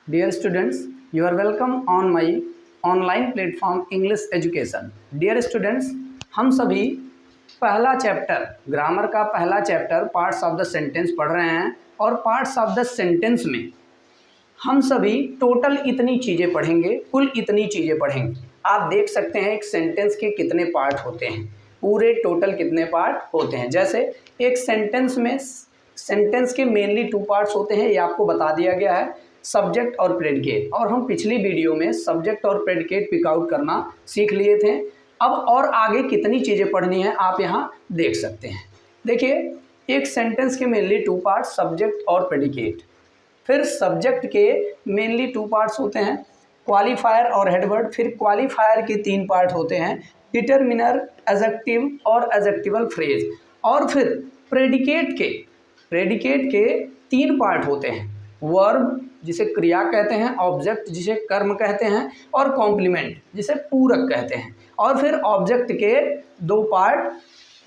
Dear students, you are welcome on my online platform English Education. Dear students, हम सभी पहला chapter grammar का पहला chapter parts of the sentence पढ़ रहे हैं और पार्ट्स ऑफ द सेंटेंस में हम सभी टोटल इतनी चीज़ें पढ़ेंगे, कुल इतनी चीज़ें पढ़ेंगे। आप देख सकते हैं एक सेंटेंस के कितने पार्ट होते हैं, पूरे टोटल कितने पार्ट होते हैं। जैसे एक सेंटेंस में सेंटेंस के मेनली 2 पार्ट्स होते हैं, ये आपको बता दिया गया है, सब्जेक्ट और प्रेडिकेट। और हम पिछली वीडियो में सब्जेक्ट और प्रेडिकेट पिक आउट करना सीख लिए थे। अब और आगे कितनी चीज़ें पढ़नी है आप यहाँ देख सकते हैं। देखिए एक सेंटेंस के मेनली 2 पार्ट्स सब्जेक्ट और प्रेडिकेट। फिर सब्जेक्ट के मेनली 2 पार्ट्स होते हैं, क्वालिफायर और हेडवर्ड। फिर क्वालिफायर के 3 पार्ट होते हैं, डिटरमिनर, एडजेक्टिव और एडजेक्टिवल फ्रेज। और फिर प्रेडिकेट के 3 पार्ट होते हैं, वर्ब जिसे क्रिया कहते हैं, ऑब्जेक्ट जिसे कर्म कहते हैं और कॉम्प्लीमेंट जिसे पूरक कहते हैं। और फिर ऑब्जेक्ट के 2 पार्ट,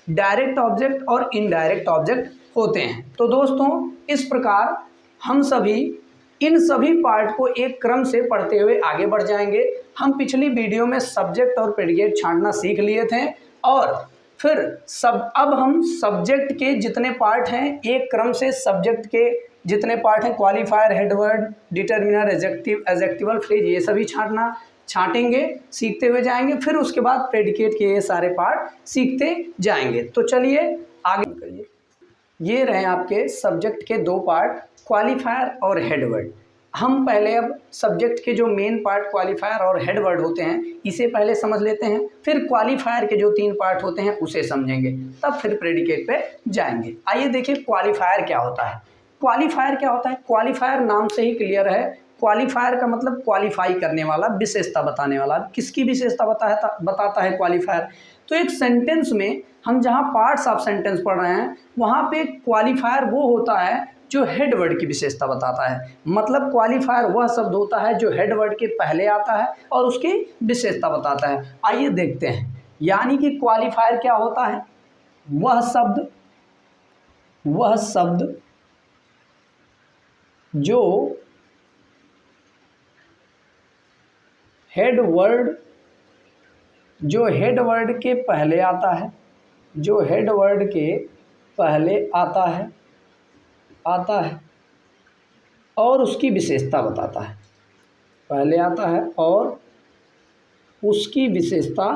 डायरेक्ट ऑब्जेक्ट और इनडायरेक्ट ऑब्जेक्ट होते हैं। तो दोस्तों इस प्रकार हम सभी इन सभी पार्ट को एक क्रम से पढ़ते हुए आगे बढ़ जाएंगे। हम पिछली वीडियो में सब्जेक्ट और प्रेडिकेट छांटना सीख लिए थे और फिर अब हम सब्जेक्ट के जितने पार्ट हैं एक क्रम से सब्जेक्ट के जितने पार्ट हैं, qualifier, headword, determiner, adjective, adjectival phrase, ये सभी छांटेंगे, सीखते हुए जाएंगे। फिर उसके बाद प्रेडिकेट के ये सारे पार्ट सीखते जाएंगे। तो चलिए आगे करिए। ये रहे आपके सब्जेक्ट के 2 पार्ट, क्वालिफायर और हेडवर्ड। हम पहले अब सब्जेक्ट के जो मेन पार्ट क्वालिफायर और हेडवर्ड होते हैं इसे पहले समझ लेते हैं, फिर क्वालिफायर के जो 3 पार्ट होते हैं उसे समझेंगे, तब फिर प्रेडिकेट पे जाएंगे। आइए देखिए क्वालिफायर क्या होता है। क्वालिफायर क्या होता है? क्वालिफायर नाम से ही क्लियर है। क्वालिफायर का मतलब क्वालिफाई करने वाला, विशेषता बताने वाला। किसकी विशेषता बताता है क्वालिफायर? तो एक सेंटेंस में हम जहाँ पार्ट्स ऑफ सेंटेंस पढ़ रहे हैं वहाँ पे क्वालिफायर वो होता है जो हेड वर्ड की विशेषता बताता है। मतलब क्वालिफायर वह शब्द होता है जो हेड वर्ड के पहले आता है और उसकी विशेषता बताता है। आइए देखते हैं, यानी कि क्वालिफायर क्या होता है? वह शब्द जो हेड वर्ड के पहले आता है, जो हेड वर्ड के पहले आता है और उसकी विशेषता बताता है। पहले आता है और उसकी विशेषता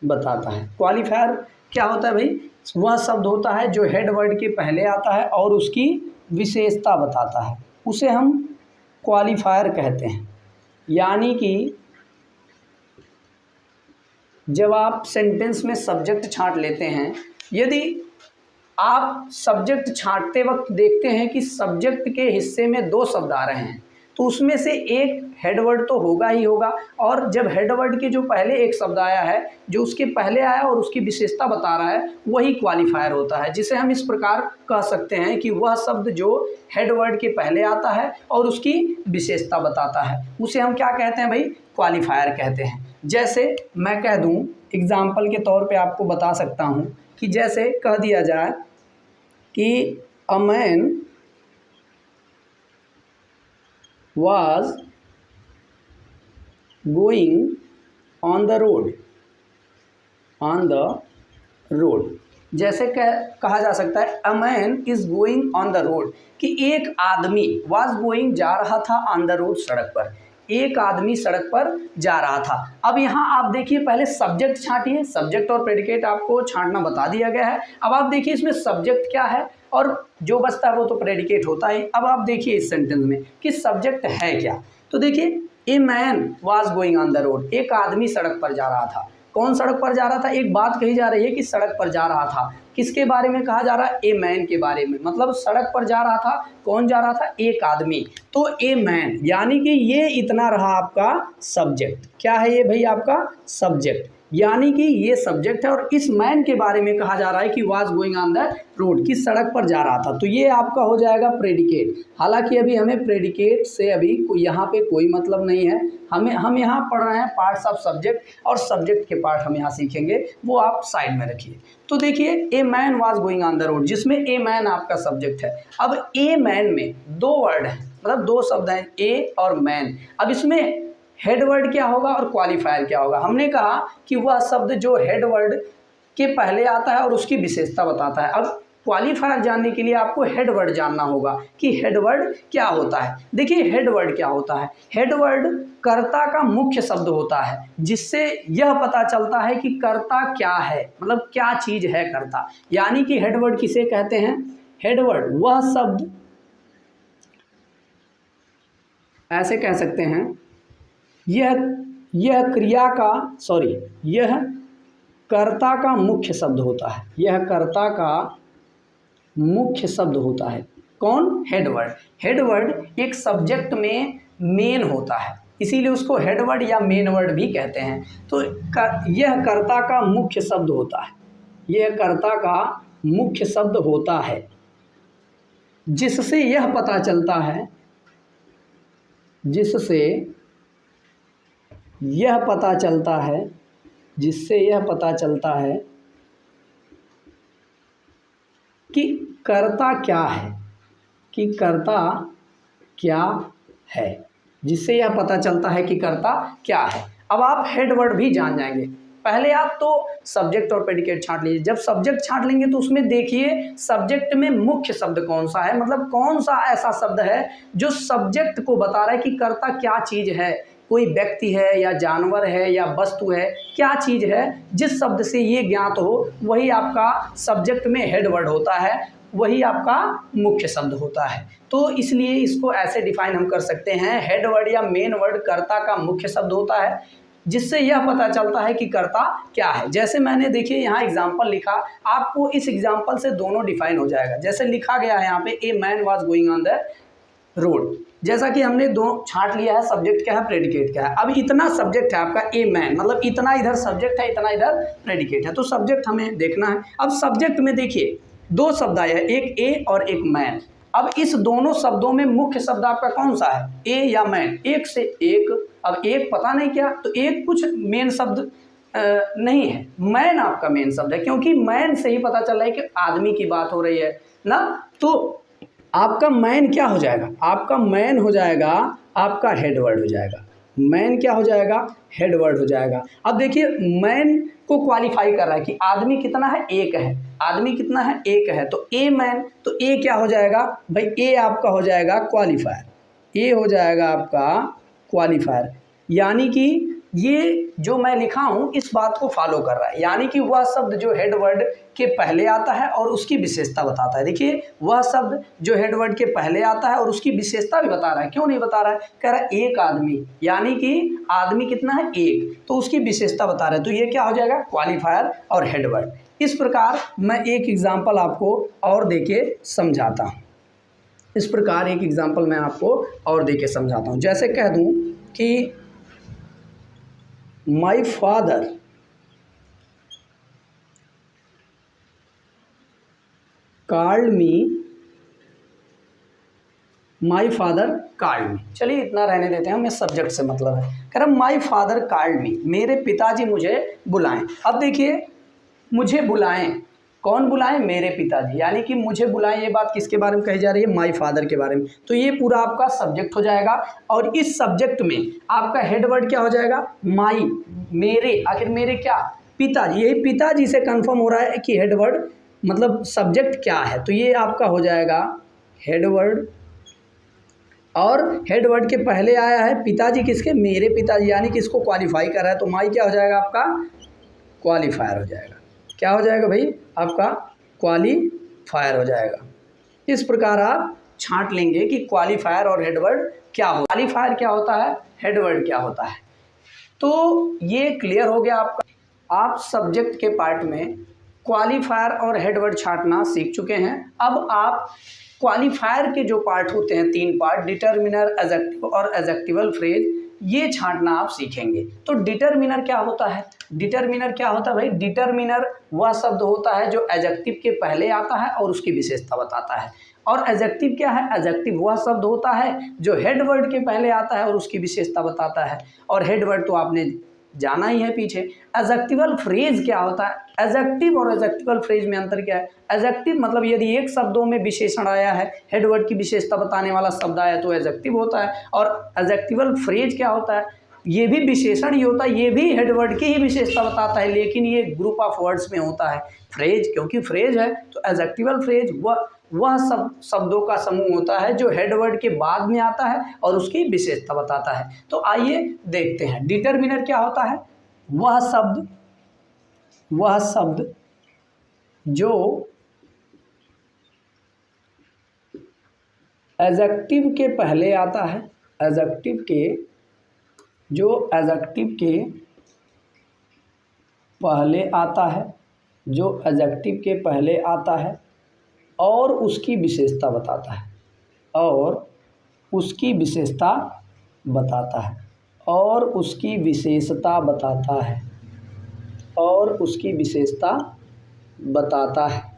बताता है। क्वालिफायर क्या होता है भाई? वह शब्द होता है जो हेड वर्ड के पहले आता है और उसकी विशेषता बताता है, उसे हम क्वालिफायर कहते हैं। यानी कि जब आप सेंटेंस में सब्जेक्ट छांट लेते हैं, यदि आप सब्जेक्ट छांटते वक्त देखते हैं कि सब्जेक्ट के हिस्से में 2 शब्द आ रहे हैं तो उसमें से एक हेडवर्ड तो होगा ही होगा, और जब हेडवर्ड के जो पहले एक शब्द आया है जो उसके पहले आया और उसकी विशेषता बता रहा है वही क्वालिफायर होता है, जिसे हम इस प्रकार कह सकते हैं कि वह शब्द जो हेडवर्ड के पहले आता है और उसकी विशेषता बताता है उसे हम क्या कहते हैं भाई? क्वालिफायर कहते हैं। जैसे मैं कह दूं, एग्जाम्पल के तौर पे आपको बता सकता हूं कि जैसे कह दिया जाए कि a man was going on the road। जैसे कहा जा सकता है a man is going on the road, कि एक आदमी was going जा रहा था ऑन द रोड, सड़क पर, एक आदमी सड़क पर जा रहा था। अब यहाँ आप देखिए, पहले सब्जेक्ट छांटिए, सब्जेक्ट और प्रेडिकेट आपको छांटना बता दिया गया है। अब आप देखिए इसमें सब्जेक्ट क्या है और जो बचता है वो तो प्रेडिकेट होता है। अब आप देखिए इस सेंटेंस में कि सब्जेक्ट है क्या। तो देखिए a man was going on the road, एक आदमी सड़क पर जा रहा था। कौन सड़क पर जा रहा था? एक बात कही जा रही है कि सड़क पर जा रहा था। किसके बारे में कहा जा रहा है? ए मैन के बारे में। मतलब सड़क पर जा रहा था, कौन जा रहा था? एक आदमी। तो ए मैन, यानी कि ये इतना रहा आपका सब्जेक्ट। क्या है ये भाई? आपका सब्जेक्ट, यानी कि ये सब्जेक्ट है। और इस मैन के बारे में कहा जा रहा है कि was going on the road, की सड़क पर जा रहा था, तो ये आपका हो जाएगा प्रेडिकेट। हालांकि अभी हमें प्रेडिकेट से अभी यहाँ पे कोई मतलब नहीं है, हम यहाँ पढ़ रहे हैं पार्ट्स ऑफ सब्जेक्ट, और सब्जेक्ट के पार्ट हम यहाँ सीखेंगे, वो आप साइड में रखिए। तो देखिए a man was going on the road, जिसमें ए मैन आपका सब्जेक्ट है। अब ए मैन में 2 वर्ड हैं, मतलब दो शब्द हैं ए और मैन। अब इसमें हेड वर्ड क्या होगा और क्वालिफायर क्या होगा। हमने कहा कि वह शब्द जो हेड वर्ड के पहले आता है और उसकी विशेषता बताता है। अब क्वालिफायर जानने के लिए आपको हेड वर्ड जानना होगा कि हेड वर्ड क्या होता है। देखिए हेड वर्ड क्या होता है। हेड वर्ड कर्ता का मुख्य शब्द होता है जिससे यह पता चलता है कि कर्ता क्या है, मतलब क्या चीज़ है कर्ता। यानी कि हेड वर्ड किसे कहते हैं। हेड वर्ड वह शब्द, ऐसे कह सकते हैं, यह क्रिया का यह कर्ता का मुख्य शब्द होता है। यह कर्ता का मुख्य शब्द होता है। कौन। Head word. हेड वर्ड एक सब्जेक्ट में मेन होता है, इसीलिए उसको हेड वर्ड या मेन वर्ड भी कहते हैं। तो यह कर्ता का मुख्य शब्द होता है। यह कर्ता का मुख्य शब्द होता है जिससे यह पता चलता है, जिससे यह पता चलता है कि कर्ता क्या है, कि कर्ता क्या है, जिससे यह पता चलता है कि कर्ता क्या है। अब आप हेड वर्ड भी जान जाएंगे। पहले आप तो सब्जेक्ट और प्रेडिकेट छांट लीजिए। जब सब्जेक्ट छांट लेंगे तो उसमें देखिए सब्जेक्ट में मुख्य शब्द कौन सा है, मतलब कौन सा ऐसा शब्द है जो सब्जेक्ट को बता रहा है कि कर्ता क्या चीज़ है, कोई व्यक्ति है या जानवर है या वस्तु है, क्या चीज़ है। जिस शब्द से ये ज्ञात हो वही आपका सब्जेक्ट में हेड वर्ड होता है, वही आपका मुख्य शब्द होता है। तो इसलिए इसको ऐसे डिफाइन हम कर सकते हैं, हेड वर्ड या मेन वर्ड कर्ता का मुख्य शब्द होता है जिससे यह पता चलता है कि कर्ता क्या है। जैसे मैंने देखिए यहाँ एग्जाम्पल लिखा, आपको इस एग्जाम्पल से दोनों डिफाइन हो जाएगा। जैसे लिखा गया है यहाँ पे, a man was going on the road. जैसा कि हमने दो छांट लिया है, सब्जेक्ट क्या है प्रेडिकेट क्या है। अब इतना सब्जेक्ट है आपका ए मैन, मतलब इतना इधर सब्जेक्ट है, इतना इधर प्रेडिकेट है। तो सब्जेक्ट हमें देखना है। अब सब्जेक्ट में देखिए दो शब्द आए हैं, एक ए और एक मैन। अब इस दोनों शब्दों में मुख्य शब्द आपका कौन सा है, ए या मैन। एक से एक, अब एक पता नहीं क्या, तो एक कुछ मेन शब्द नहीं है, मैन आपका मेन शब्द है, क्योंकि मैन से ही पता चल रहा है कि आदमी की बात हो रही है ना। तो आपका मैन क्या हो जाएगा, आपका मैन हो जाएगा आपका हेड वर्ड हो जाएगा। मैन क्या हो जाएगा, हेड वर्ड हो जाएगा। अब देखिए मैन को क्वालिफाई कर रहा है कि आदमी कितना है, एक है। आदमी कितना है, एक है। तो ए मैन, तो ए क्या हो जाएगा भाई, ए आपका हो जाएगा क्वालिफायर। ए हो जाएगा आपका क्वालिफायर, यानी कि ये जो मैं लिखा हूँ इस बात को फॉलो कर रहा है। यानी कि वह शब्द जो हेड वर्ड के पहले आता है और उसकी विशेषता बताता है। देखिए वह शब्द जो हेड वर्ड के पहले आता है और उसकी विशेषता भी बता रहा है। क्यों नहीं बता रहा है, कह रहा है एक आदमी, यानी कि आदमी कितना है, एक, तो उसकी विशेषता बता रहा है। तो ये क्या हो जाएगा, क्वालिफायर और हेड वर्ड। इस प्रकार मैं एक एग्जाम्पल आपको और देके समझाता हूँ। इस प्रकार एक एग्जाम्पल मैं आपको और देके समझाता हूँ। जैसे कह दूँ कि My father called me, my father called me। चलिए इतना रहने देते हैं, हमें सब्जेक्ट से मतलब है। कह रहा my father called me, मेरे पिताजी मुझे बुलाएं। अब देखिए मुझे बुलाएं, कौन बुलाएं, मेरे पिताजी, यानी कि मुझे बुलाएं। ये बात किसके बारे में कही जा रही है, माई फादर के बारे में। तो ये पूरा आपका सब्जेक्ट हो जाएगा और इस सब्जेक्ट में आपका हेड वर्ड क्या हो जाएगा, माई, मेरे। आखिर मेरे क्या, पिताजी। यही पिताजी से कंफर्म हो रहा है कि हेड वर्ड मतलब सब्जेक्ट क्या है। तो ये आपका हो जाएगा हेड वर्ड, और हेड वर्ड के पहले आया है पिताजी, किसके, मेरे पिताजी, यानी कि इसको क्वालिफाई कर रहा है। तो माई क्या हो जाएगा आपका, क्वालिफायर हो जाएगा। क्या हो जाएगा भाई, आपका क्वालिफायर हो जाएगा। इस प्रकार आप छांट लेंगे कि क्वालिफायर और हेडवर्ड क्या हो, क्वालिफायर क्या होता है, हेडवर्ड क्या होता है। तो ये क्लियर हो गया आपका। आप सब्जेक्ट के पार्ट में क्वालिफायर और हेडवर्ड छांटना सीख चुके हैं। अब आप क्वालिफायर के जो पार्ट होते हैं, तीन पार्ट, डिटर्मिनर, एडजेक्टिव और एडजेक्टिवल फ्रेज, ये छांटना आप सीखेंगे। तो डिटर्मिनर क्या होता है, डिटर्मिनर क्या होता है भाई, डिटर्मिनर वह शब्द होता है जो एडजेक्टिव के पहले आता है और उसकी विशेषता बताता है। और एडजेक्टिव क्या है, एडजेक्टिव वह शब्द होता है जो हेड वर्ड के पहले आता है और उसकी विशेषता बताता है। और हेड वर्ड तो आपने जाना ही है पीछे। एडजेक्टिवल फ्रेज क्या होता है? एडजेक्टिव और एडजेक्टिवल फ्रेज में अंतर क्या है? एडजेक्टिव मतलब यदि एक शब्दों में विशेषण आया है, हेडवर्ड की विशेषता बताने वाला शब्द आया तो एडजेक्टिव होता है। और एडजेक्टिवल फ्रेज क्या होता है? ये भी विशेषण ही होता है, ये भी हेडवर्ड की ही विशेषता बताता है, लेकिन ये ग्रुप ऑफ वर्ड्स में होता है। फ्रेज क्योंकि फ्रेज है तो एडजेक्टिवल फ्रेज वह सब शब्दों का समूह होता है जो हेडवर्ड के बाद में आता है और उसकी विशेषता बताता है। तो आइए देखते हैं डिटरमिनर क्या होता है। वह शब्द जो एडजेक्टिव के पहले आता है, एडजेक्टिव के पहले आता है, जो एडजेक्टिव के पहले आता है और उसकी विशेषता बताता है, और उसकी विशेषता बताता है, और उसकी विशेषता बताता है, और उसकी विशेषता बताता है।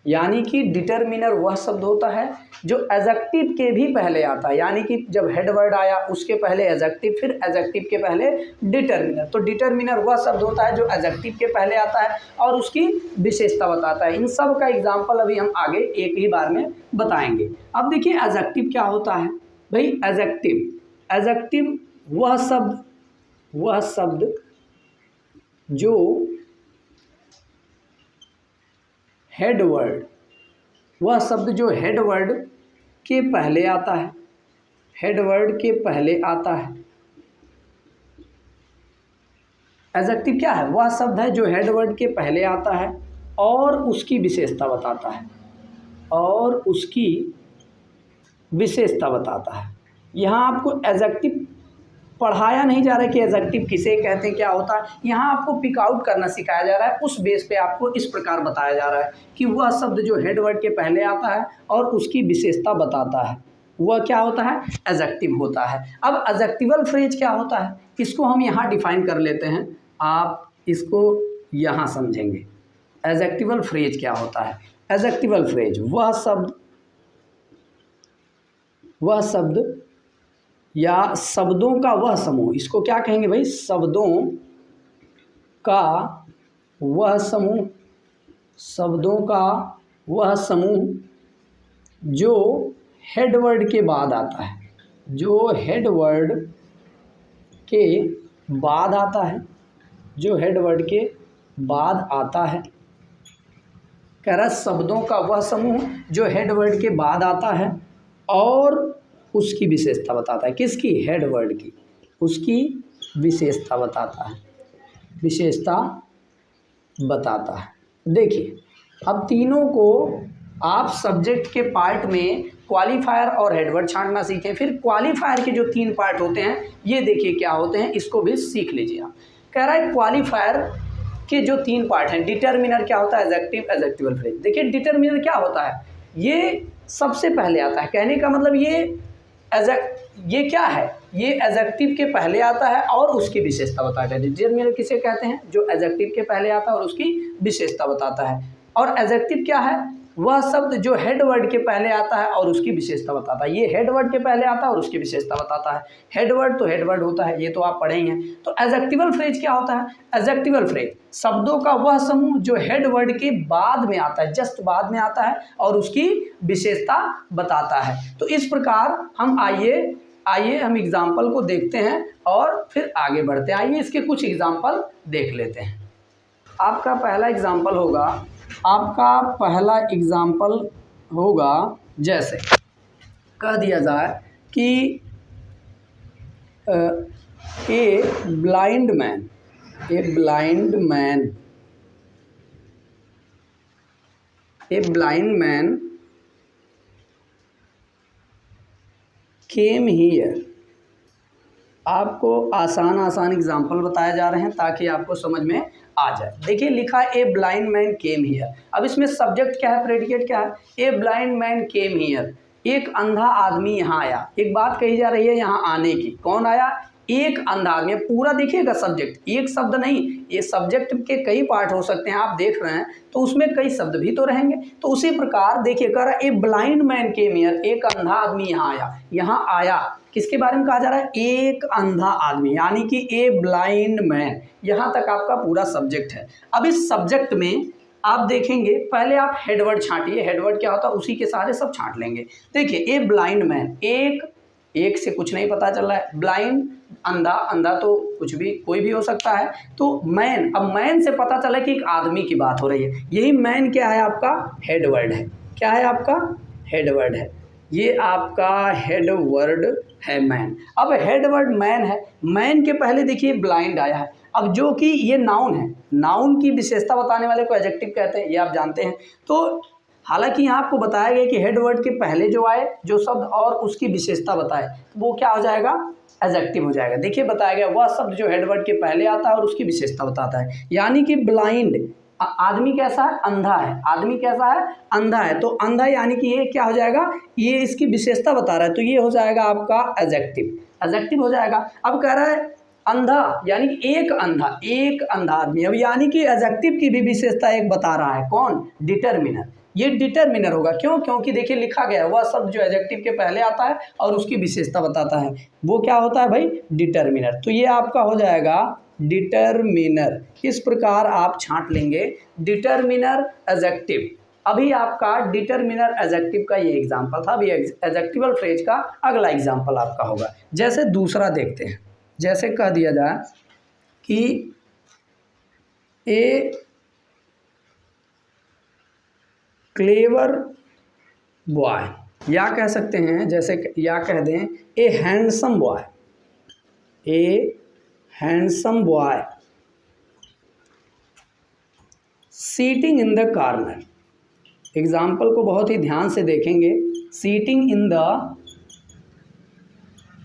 यानी कि डिटरमिनर वह शब्द होता है जो एडजेक्टिव के भी पहले आता है, यानी कि जब हेडवर्ड आया उसके पहले एडजेक्टिव, फिर एडजेक्टिव के पहले डिटरमिनर। तो डिटरमिनर वह शब्द होता है जो एडजेक्टिव के पहले आता है और उसकी विशेषता बताता है। इन सब का एग्जाम्पल अभी हम आगे एक ही बार में बताएंगे। अब देखिए एडजेक्टिव क्या होता है भाई। एडजेक्टिव वह शब्द जो हेडवर्ड के पहले आता है, हेडवर्ड के पहले आता है। एडजेक्टिव क्या है? वह शब्द है जो हेडवर्ड के पहले आता है और उसकी विशेषता बताता है, और उसकी विशेषता बताता है। यहाँ आपको एडजेक्टिव पढ़ाया नहीं जा रहा है कि एडजेक्टिव किसे कहते हैं, क्या होता है। यहाँ आपको पिक आउट करना सिखाया जा रहा है। उस बेस पे आपको इस प्रकार बताया जा रहा है कि वह शब्द जो हेडवर्ड के पहले आता है और उसकी विशेषता बताता है, वह क्या होता है? एडजेक्टिव होता है। अब एडजेक्टिवल फ्रेज क्या होता है, इसको हम यहाँ डिफाइन कर लेते हैं, आप इसको यहाँ समझेंगे। एडजेक्टिवल फ्रेज क्या होता है? एडजेक्टिवल फ्रेज वह शब्द या शब्दों का वह समूह, इसको क्या कहेंगे भाई? शब्दों का वह समूह जो हेडवर्ड के बाद आता है, जो हेडवर्ड के बाद आता है, जो हेडवर्ड के बाद आता है। कह रहा शब्दों का वह समूह जो हेडवर्ड के बाद आता है और उसकी विशेषता बताता है। किसकी? हेडवर्ड की। उसकी विशेषता बताता है, विशेषता बताता है। देखिए अब तीनों को आप सब्जेक्ट के पार्ट में क्वालिफायर और हेडवर्ड छांटना सीखें। फिर क्वालिफायर के जो 3 पार्ट होते हैं ये देखिए क्या होते हैं, इसको भी सीख लीजिए आप। कह रहा है क्वालिफायर के जो 3 पार्ट हैं, डिटरमिनर क्या होता है? Adjective, adjectival phrase. देखिए डिटरमिनर क्या होता है, ये सबसे पहले आता है। कहने का मतलब ये क्या है? ये एडजेक्टिव के पहले आता है और उसकी विशेषता बताता है। डिटरमिनर किसे कहते हैं? जो एडजेक्टिव के पहले आता है और उसकी विशेषता बताता है। और एडजेक्टिव क्या है? वह शब्द जो हेडवर्ड के पहले आता है और उसकी विशेषता बताता है। ये हेडवर्ड के पहले आता है और उसकी विशेषता बताता है। हेडवर्ड तो हेडवर्ड होता है, ये तो आप पढ़े ही हैं। तो एडजेक्टिवल फ्रेज क्या होता है? एडजेक्टिवल फ्रेज शब्दों का वह समूह जो हेडवर्ड के बाद में आता है, जस्ट बाद में आता है और उसकी विशेषता बताता है। तो इस प्रकार हम आइए हम एग्जाम्पल को देखते हैं और फिर आगे बढ़ते हैं। आइए इसके कुछ एग्जाम्पल देख लेते हैं। आपका पहला एग्जाम्पल होगा जैसे कह दिया जाए कि a blind man came here. आपको आसान एग्जाम्पल बताए जा रहे हैं ताकि आपको समझ में आ जाए। देखिए लिखा a blind man came here. अब इसमें सब्जेक्ट क्या है, प्रेडिकेट क्या है? A blind man came here, एक अंधा आदमी यहाँ आया। एक बात कही जा रही है यहाँ आने की। कौन आया? एक अंधा आदमी। पूरा देखिएगा सब्जेक्ट, एक शब्द नहीं, ये सब्जेक्ट के कई पार्ट हो सकते हैं, आप देख रहे हैं तो उसमें कई शब्द भी तो रहेंगे। तो उसी प्रकार देखिए कह रहा है a blind man came here, एक अंधा आदमी यहाँ आया। यहाँ आया किसके बारे में कहा जा रहा है? एक अंधा आदमी, यानी कि ए ब्लाइंड मैन। यहाँ तक आपका पूरा सब्जेक्ट है। अब इस सब्जेक्ट में आप देखेंगे, पहले आप हेडवर्ड छांटिए। हेडवर्ड क्या होता है, उसी के सहारे सब छांट लेंगे। देखिए ए ब्लाइंड मैन, एक से कुछ नहीं पता चल रहा है। ब्लाइंड अंधा, अंधा तो कुछ भी कोई भी हो सकता है। तो मैन, अब मैन से पता चला कि एक आदमी की बात हो रही है। यही मैन क्या है आपका? हेडवर्ड है। क्या है आपका? हेडवर्ड है। ये आपका हेडवर्ड है मैन। अब हेडवर्ड मैन है, मैन के पहले देखिए ब्लाइंड आया है। अब जो कि ये नाउन है, नाउन की विशेषता बताने वाले को एडजेक्टिव कहते हैं, ये आप जानते हैं। तो हालांकि यहाँ आपको बताया गया कि हेडवर्ड के पहले जो आए जो शब्द और उसकी विशेषता बताए, तो वो क्या हो जाएगा? एडजेक्टिव हो जाएगा। देखिए बताया गया वह शब्द जो हेडवर्ड के पहले आता है और उसकी विशेषता बताता है। यानी कि ब्लाइंड आदमी कैसा है? अंधा है। आदमी कैसा है? अंधा है। तो अंधा यानी कि ये क्या हो जाएगा? ये इसकी विशेषता बता रहा है, तो ये हो जाएगा आपका एडजेक्टिव। एडजेक्टिव हो जाएगा। अब कह रहा है अंधा, यानी कि एक अंधा, एक अंधा आदमी। अब यानी कि एडजेक्टिव की भी विशेषता एक बता रहा है। कौन? डिटरमिनर। ये डिटरमिनर होगा। क्यों? क्योंकि देखिए लिखा गया है वह शब्द जो एडजेक्टिव के पहले आता है और उसकी विशेषता बताता है, वो क्या होता है भाई? डिटरमिनर। तो ये आपका हो जाएगा डिटरमिनर। इस प्रकार आप छांट लेंगे डिटरमिनर एडजेक्टिव। अभी आपका डिटरमिनर एडजेक्टिव का ये एग्जाम्पल था। अभी एडजेक्टिवल फ्रेज का अगला एग्जाम्पल आपका होगा। जैसे दूसरा देखते हैं, जैसे कह दिया जाए कि ए क्लेवर बॉय, या कह सकते हैं जैसे, या कह दें ए handsome boy. A handsome boy seating in the corner. Example को बहुत ही ध्यान से देखेंगे। Seating in the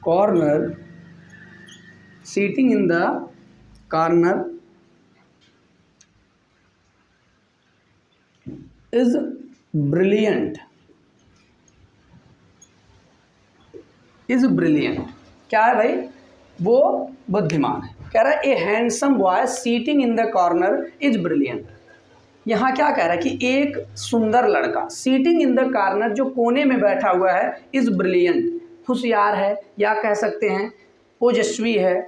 corner, seating in the corner is brilliant, is brilliant. क्या है भाई? वो बुद्धिमान है। कह रहा है ए handsome boy seating in the corner is brilliant. यहाँ क्या कह रहा है कि एक सुंदर लड़का सीटिंग इन द कॉर्नर, जो कोने में बैठा हुआ है, इज ब्रिलियंट, होशियार है, या कह सकते हैं ओजस्वी है,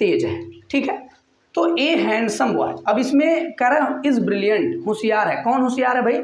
तेज है। ठीक है। तो ए हैंडसम बॉय, अब इसमें कह रहा है इज ब्रिलियंट, होशियार है। कौन होशियार है भाई?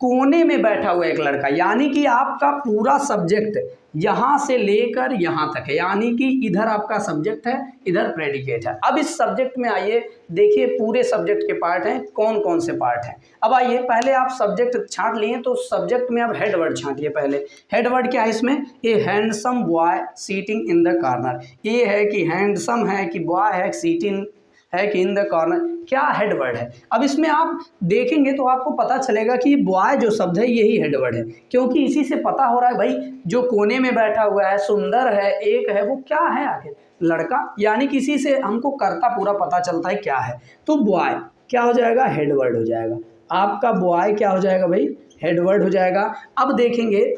कोने में बैठा हुआ एक लड़का। यानी कि आपका पूरा सब्जेक्ट यहाँ से लेकर यहाँ तक है, यानी कि इधर आपका सब्जेक्ट है, इधर प्रेडिकेट है। अब इस सब्जेक्ट में आइए, देखिए पूरे सब्जेक्ट के पार्ट हैं, कौन कौन से पार्ट हैं। अब आइए, पहले आप सब्जेक्ट छांट लिए, तो सब्जेक्ट में अब हेडवर्ड छांटिए। पहले हेडवर्ड क्या है इसमें? ए handsome boy seating in the corner. ये है कि हैंडसम है, कि बॉय है, सीटिंग है, कि इन द कॉर्नर, क्या हेडवर्ड है। अब इसमें आप देखेंगे तो आपको पता चलेगा कि बॉय जो शब्द है यही हेडवर्ड है, क्योंकि इसी से पता हो रहा है भाई जो कोने में बैठा हुआ है, सुंदर है, एक है, वो क्या है आखिर? लड़का। यानी किसी से हमको कर्ता पूरा पता चलता है क्या है। तो बॉय क्या हो जाएगा? हेडवर्ड हो जाएगा। आपका बॉय क्या हो जाएगा भाई? हेडवर्ड हो जाएगा। अब देखेंगे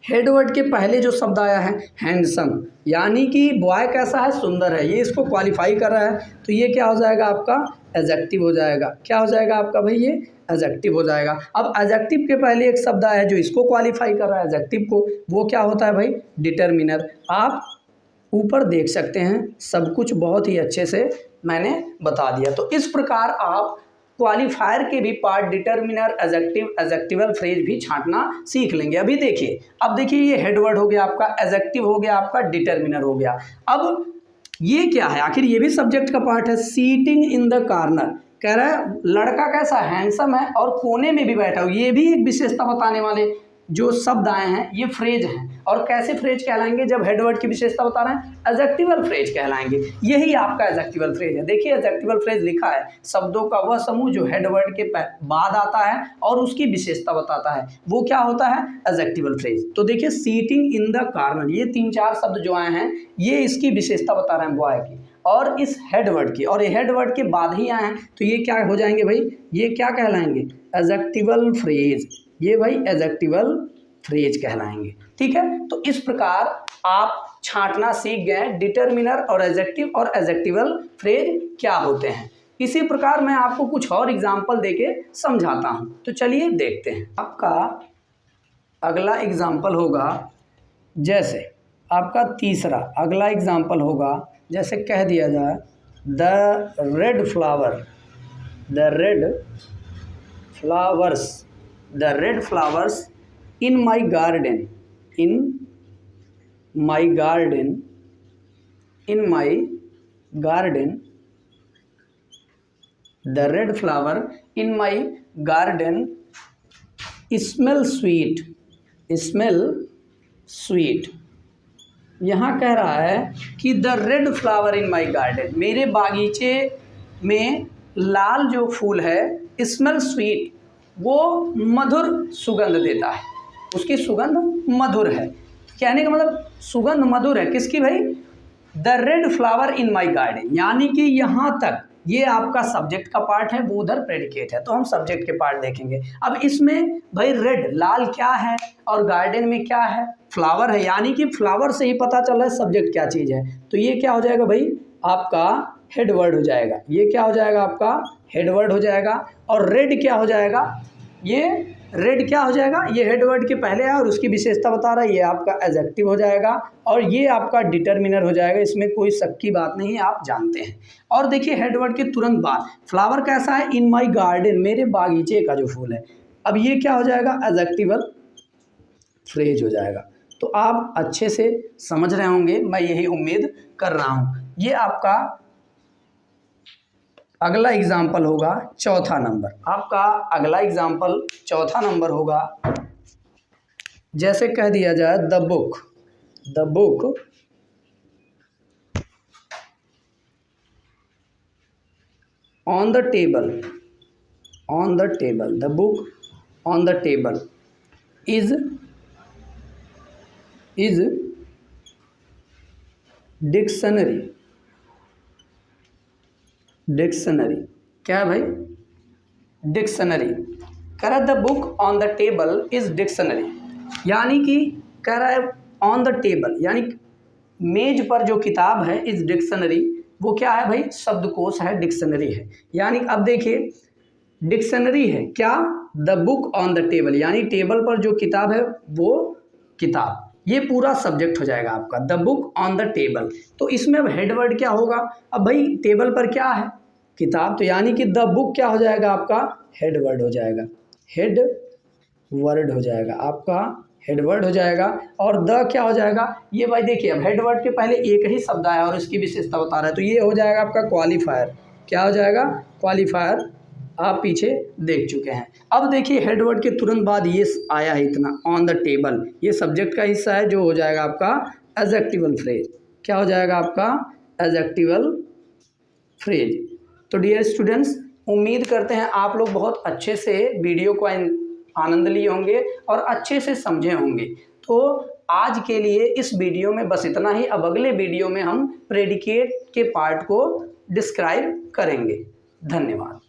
हेडवर्ड के पहले जो शब्द आया है हैंडसम, यानी कि बॉय कैसा है? सुंदर है, ये इसको क्वालिफाई कर रहा है, तो ये क्या हो जाएगा आपका? एडजेक्टिव हो जाएगा। क्या हो जाएगा आपका भाई? ये एडजेक्टिव हो जाएगा। अब एडजेक्टिव के पहले एक शब्द आया है जो इसको क्वालिफाई कर रहा है एडजेक्टिव को, वो क्या होता है भाई? डिटरमिनर। आप ऊपर देख सकते हैं, सब कुछ बहुत ही अच्छे से मैंने बता दिया। तो इस प्रकार आप क्वालिफायर के भी part determiner, adjective, adjectival phrase भी छांटना सीख लेंगे। अभी देखिए, अब देखिए ये हेडवर्ड हो गया आपका, एडजेक्टिव हो गया आपका, डिटरमिनर हो गया। अब ये क्या है? आखिर ये भी सब्जेक्ट का पार्ट है। सीटिंग इन द कॉर्नर, कह रहा है लड़का कैसा? हैंडसम है और कोने में भी बैठा हो। ये भी एक विशेषता बताने वाले जो शब्द आए हैं ये फ्रेज हैं। और कैसे फ्रेज कहलाएंगे? जब हेडवर्ड की विशेषता बता रहे हैं, एडजेक्टिवल फ्रेज कहलाएंगे। यही आपका एडजेक्टिवल फ्रेज है। देखिए एडजेक्टिवल फ्रेज लिखा है, शब्दों का वह समूह जो हेडवर्ड के बाद आता है और उसकी विशेषता बताता है, वो क्या होता है? Adjectival phrase. तो देखिए सीटिंग इन द कॉर्नर, ये 3-4 शब्द जो आए हैं ये इसकी विशेषता बता रहे हैं बॉय की, और इस हेडवर्ड की, और ये हेडवर्ड के बाद ही आए हैं, तो ये क्या हो जाएंगे भाई? ये क्या कहलाएंगे? Adjectival phrase. ये भाई एडजेक्टिवल फ्रेज कहलाएंगे। ठीक है। तो इस प्रकार आप छांटना सीख गए डिटर्मिनर और एडजेक्टिवल फ्रेज क्या होते हैं। इसी प्रकार मैं आपको कुछ और एग्जाम्पल देके समझाता हूं। तो चलिए देखते हैं। आपका अगला एग्जाम्पल होगा, जैसे आपका तीसरा अगला एग्जाम्पल होगा, जैसे कह दिया जाए the red flowers in my garden, the red flower in my garden smell sweet। यहाँ कह रहा है कि the red flower in my garden, मेरे बागीचे में लाल जो फूल है, स्मेल स्वीट, वो मधुर सुगंध देता है, उसकी सुगंध मधुर है। कहने का मतलब सुगंध मधुर है किसकी भाई? The red flower in my garden, यानी कि यहाँ तक ये आपका सब्जेक्ट का पार्ट है, वो उधर प्रेडिकेट है, तो हम सब्जेक्ट के पार्ट देखेंगे। अब इसमें भाई रेड लाल क्या है और गार्डन में क्या है? फ्लावर है, यानी कि फ्लावर से ही पता चल रहा है सब्जेक्ट क्या चीज़ है। तो ये क्या हो जाएगा भाई? आपका हेड वर्ड हो जाएगा। ये क्या हो जाएगा? आपका हेड वर्ड हो जाएगा। और रेड क्या हो जाएगा? ये रेड क्या हो जाएगा? ये हेड वर्ड के पहले है और उसकी विशेषता बता रहा है, ये आपका एडजेक्टिव हो जाएगा और ये आपका डिटर्मिनर हो जाएगा। इसमें कोई शक की बात नहीं है, आप जानते हैं। और देखिए हेड वर्ड के तुरंत बाद फ्लावर कैसा है? इन माई गार्डन, मेरे बागीचे का जो फूल है। अब ये क्या हो जाएगा? एडजेक्टिवल फ्रेज हो जाएगा। तो आप अच्छे से समझ रहे होंगे, मैं यही उम्मीद कर रहा हूँ। ये आपका अगला एग्जाम्पल होगा चौथा नंबर। आपका अगला एग्जाम्पल चौथा नंबर होगा, जैसे कह दिया जाए the book on the table, the book on the table is dictionary. क्या है भाई? डिक्शनरी। कह रहा है the book on the table is dictionary, यानी कि कह रहा है ऑन द टेबल, यानी मेज पर जो किताब है इज डिक्शनरी, वो क्या है भाई? शब्दकोश है, डिक्शनरी है। यानी अब देखिए डिक्शनरी है क्या? The book on the table, यानी टेबल पर जो किताब है वो किताब, ये पूरा सब्जेक्ट हो जाएगा आपका the book on the table. तो इसमें अब हेड वर्ड क्या होगा? अब भाई टेबल पर क्या है? किताब, तो यानी कि द बुक क्या हो जाएगा? आपका हेड वर्ड हो जाएगा, हेड वर्ड हो जाएगा, आपका हेड वर्ड हो जाएगा। और द क्या हो जाएगा? ये भाई देखिए अब हेड वर्ड के पहले एक ही शब्द आया और इसकी विशेषता बता रहा है, तो ये हो जाएगा आपका क्वालिफायर। क्या हो जाएगा? क्वालिफायर। आप पीछे देख चुके हैं। अब देखिए हेड वर्ड के तुरंत बाद ये आया है इतना, ऑन द टेबल, ये सब्जेक्ट का हिस्सा है, जो हो जाएगा आपका एडजेक्टिवल फ्रेज। क्या हो जाएगा आपका? Adjectival phrase. तो डियर स्टूडेंट्स, उम्मीद करते हैं आप लोग बहुत अच्छे से वीडियो को आनंद लिए होंगे और अच्छे से समझे होंगे। तो आज के लिए इस वीडियो में बस इतना ही। अब अगले वीडियो में हम प्रेडिकेट के पार्ट को डिस्क्राइब करेंगे। धन्यवाद।